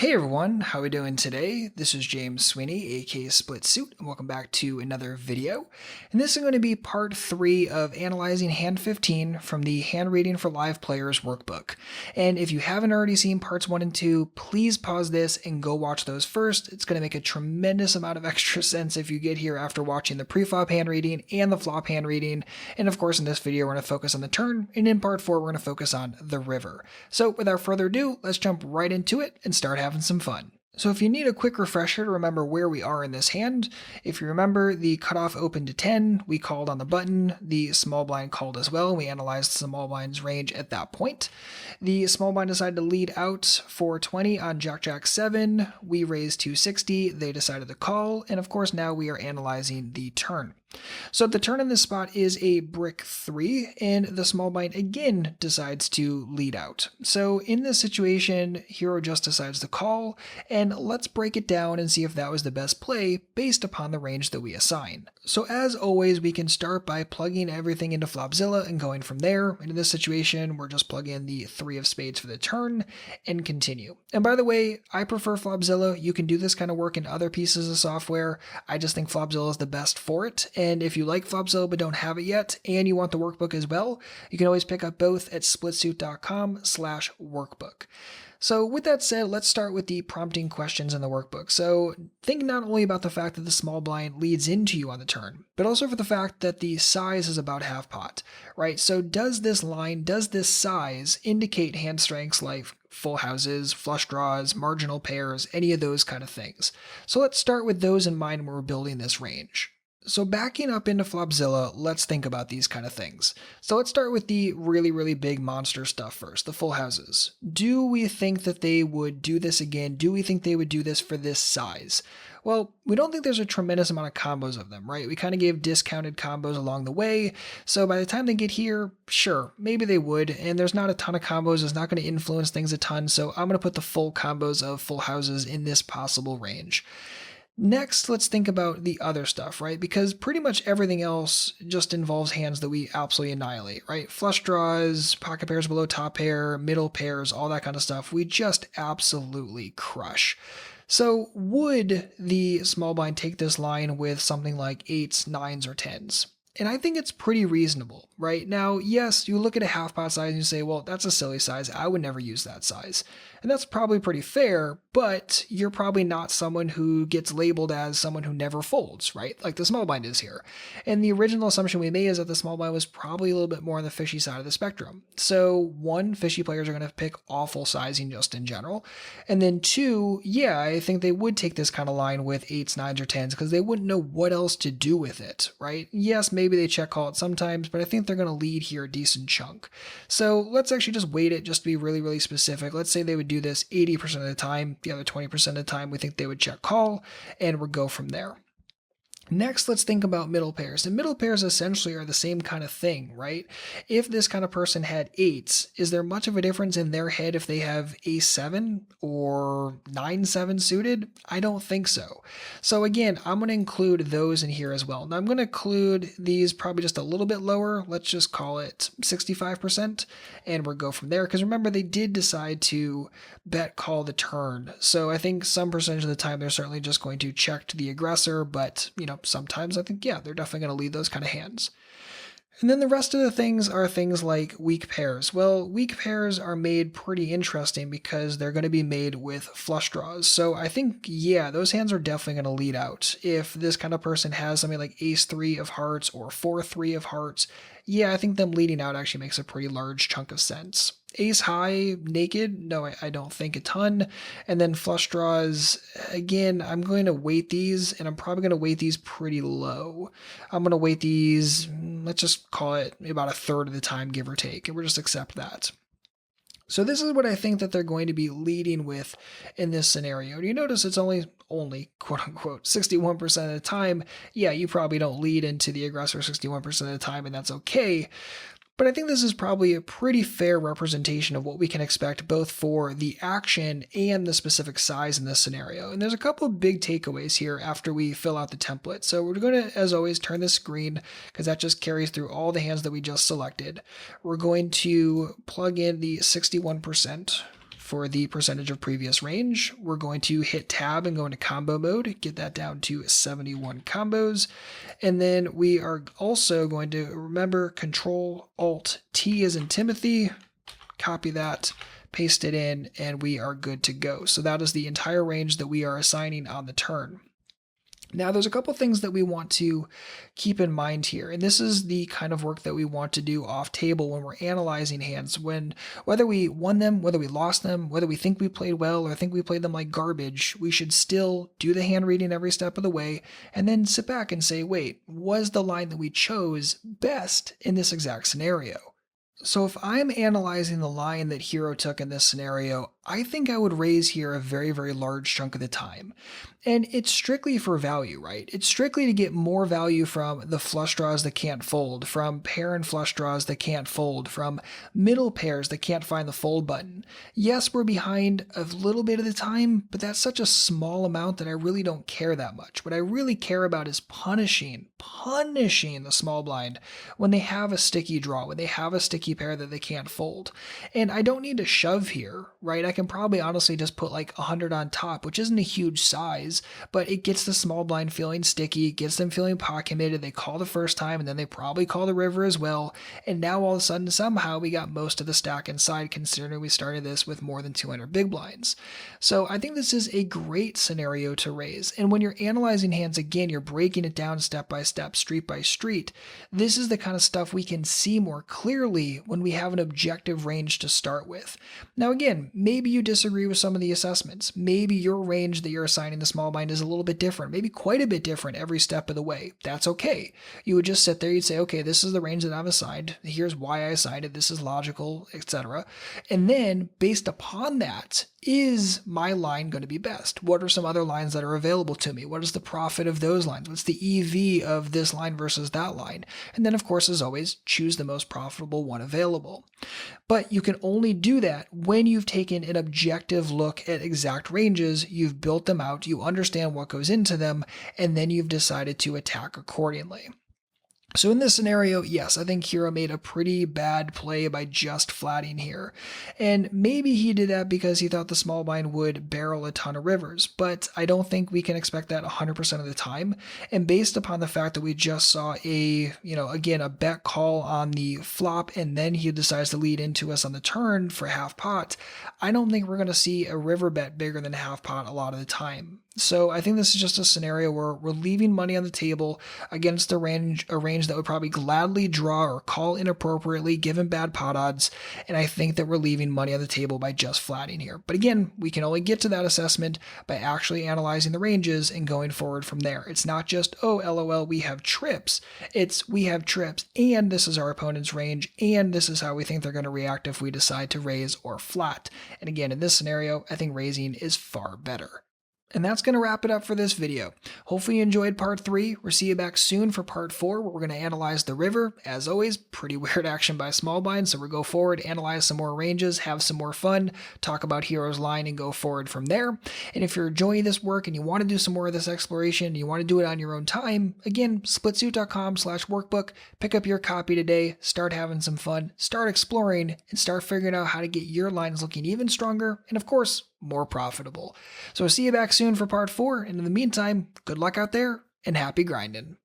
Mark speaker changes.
Speaker 1: Hey everyone, how are we doing today? This is James Sweeney, aka SplitSuit, and welcome back to another video. And this is going to be part 3 of analyzing hand 15 from the Hand Reading for Live Players workbook. And if you haven't already seen parts 1 and 2, please pause this and go watch those first. It's going to make a tremendous amount of extra sense if you get here after watching the pre-flop hand reading and the flop hand reading. And of course in this video we're going to focus on the turn, and in part 4 we're going to focus on the river. So without further ado, let's jump right into it and start having some fun. So if you need a quick refresher to remember where we are in this hand, if you remember, the cutoff opened to 10, we called on the button, the small blind called as well, and we analyzed the small blind's range at that point. The small blind decided to lead out for 20 on Jack 7, we raised 260, they decided to call, and of course now we are analyzing the turn. So the turn in this spot is a brick 3, and the small blind again decides to lead out. So in this situation, Hero just decides to call, and let's break it down and see if that was the best play based upon the range that we assign. So as always, we can start by plugging everything into Flopzilla and going from there. And in this situation, we're just plugging in the 3 of spades for the turn and continue. And by the way, I prefer Flopzilla. You can do this kind of work in other pieces of software. I just think Flopzilla is the best for it. And if you like Flopzilla but don't have it yet, and you want the workbook as well, you can always pick up both at splitsuit.com/workbook. So with that said, let's start with the prompting questions in the workbook. So think not only about the fact that the small blind leads into you on the turn, but also for the fact that the size is about half pot, right? So does this size indicate hand strengths like full houses, flush draws, marginal pairs, any of those kind of things? So let's start with those in mind when we're building this range. So backing up into Flopzilla, let's think about these kind of things. So let's start with the really big monster stuff first, the full houses. Do we think that they would do this again? Do we think they would do this for this size? Well, we don't think there's a tremendous amount of combos of them, right? We kind of gave discounted combos along the way, so by the time they get here, sure, maybe they would, and there's not a ton of combos, it's not going to influence things a ton, so I'm going to put the full combos of full houses in this possible range. Next, let's think about the other stuff, right? Because pretty much everything else just involves hands that we absolutely annihilate, right? Flush draws, pocket pairs below top pair, middle pairs, all that kind of stuff, we just absolutely crush. So would the small blind take this line with something like 8s, 9s, or 10s? And I think it's pretty reasonable, right? Now, yes, you look at a half pot size and you say, well, that's a silly size. I would never use that size. And that's probably pretty fair, but you're probably not someone who gets labeled as someone who never folds, right? Like the small blind is here. And the original assumption we made is that the small blind was probably a little bit more on the fishy side of the spectrum. So one, fishy players are going to pick awful sizing just in general. And then two, yeah, I think they would take this kind of line with 8s, 9s, or 10s because they wouldn't know what else to do with it, right? Yes, maybe they check call it sometimes, but I think they're going to lead here a decent chunk. So let's actually just weight it just to be really specific. Let's say they would do this 80% of the time, the other 20% of the time we think they would check call, and we'll go from there. Next, let's think about middle pairs. And middle pairs essentially are the same kind of thing, right? If this kind of person had 8s, is there much of a difference in their head if they have Ace-7 or 9-7 suited? I don't think so. So again, I'm going to include those in here as well. Now I'm going to include these probably just a little bit lower. Let's just call it 65%, and we'll go from there. Because remember, they did decide to bet call the turn. So I think some percentage of the time they're certainly just going to check to the aggressor, but sometimes I think, yeah, they're definitely going to lead those kind of hands. And then the rest of the things are things like weak pairs. Well, weak pairs are made pretty interesting because they're going to be made with flush draws. So I think, yeah, those hands are definitely going to lead out. If this kind of person has something like Ace-3 of hearts or 4-3 of hearts, yeah, I think them leading out actually makes a pretty large chunk of sense. Ace high naked, no, I don't think a ton. And then flush draws, again, I'm going to weight these, and I'm probably going to weight these pretty low. I'm going to weight these, let's just call it about a third of the time, give or take, and we'll just accept that. So this is what I think that they're going to be leading with in this scenario. You notice it's only quote unquote 61% of the time. Yeah, you probably don't lead into the aggressor 61% of the time, and that's okay. But I think this is probably a pretty fair representation of what we can expect both for the action and the specific size in this scenario. And there's a couple of big takeaways here after we fill out the template. So we're going to, as always, turn this screen because that just carries through all the hands that we just selected. We're going to plug in the 61% for the percentage of previous range. We're going to hit tab and go into combo mode, get that down to 71 combos. And then we are also going to remember Control Alt T as in Timothy, copy that, paste it in, and we are good to go. So that is the entire range that we are assigning on the turn. Now, there's a couple things that we want to keep in mind here, and this is the kind of work that we want to do off table when we're analyzing hands. Whether we won them, whether we lost them, whether we think we played well or think we played them like garbage, we should still do the hand reading every step of the way, and then sit back and say, wait, was the line that we chose best in this exact scenario? So if I'm analyzing the line that Hero took in this scenario, I think I would raise here a very, very large chunk of the time. And it's strictly for value, right? It's strictly to get more value from the flush draws that can't fold, from pair and flush draws that can't fold, from middle pairs that can't find the fold button. Yes, we're behind a little bit of the time, but that's such a small amount that I really don't care that much. What I really care about is punishing the small blind when they have a sticky draw, when they have a sticky pair that they can't fold. And I don't need to shove here, right? I can probably honestly just put like 100 on top, which isn't a huge size, but it gets the small blind feeling sticky, it gets them feeling pot committed. They call the first time and then they probably call the river as well. And now all of a sudden, somehow we got most of the stack inside, considering we started this with more than 200 big blinds. So I think this is a great scenario to raise. And when you're analyzing hands, again, you're breaking it down step by step, street by street. This is the kind of stuff we can see more clearly when we have an objective range to start with. Now again, maybe you disagree with some of the assessments. Maybe your range that you're assigning the small blind is a little bit different, maybe quite a bit different every step of the way. That's okay. You would just sit there, you'd say, okay, this is the range that I've assigned. Here's why I assigned it. This is logical, etc. And then based upon that, is my line going to be best? What are some other lines that are available to me? What is the profit of those lines? What's the EV of this line versus that line? And then, of course, as always, choose the most profitable one available. But you can only do that when you've taken an objective look at exact ranges, you've built them out, you understand what goes into them, and then you've decided to attack accordingly. So in this scenario, yes, I think Hero made a pretty bad play by just flatting here. And maybe he did that because he thought the small blind would barrel a ton of rivers, but I don't think we can expect that 100% of the time. And based upon the fact that we just saw again, a bet call on the flop, and then he decides to lead into us on the turn for half pot, I don't think we're going to see a river bet bigger than half pot a lot of the time. So I think this is just a scenario where we're leaving money on the table against a range that would probably gladly draw or call inappropriately given bad pot odds, and I think that we're leaving money on the table by just flatting here. But again, we can only get to that assessment by actually analyzing the ranges and going forward from there. It's not just, oh, LOL, we have trips. It's we have trips, and this is our opponent's range, and this is how we think they're going to react if we decide to raise or flat. And again, in this scenario, I think raising is far better. And that's going to wrap it up for this video. Hopefully you enjoyed part 3. We'll see you back soon for part 4, where we're going to analyze the river. As always, pretty weird action by small blind, so we'll go forward, analyze some more ranges, have some more fun, talk about Hero's line, and go forward from there. And if you're enjoying this work and you want to do some more of this exploration, and you want to do it on your own time, again, SplitSuit.com/workbook. Pick up your copy today, start having some fun, start exploring, and start figuring out how to get your lines looking even stronger, and of course, more profitable. So I'll see you back soon for part 4, and in the meantime, good luck out there and happy grinding.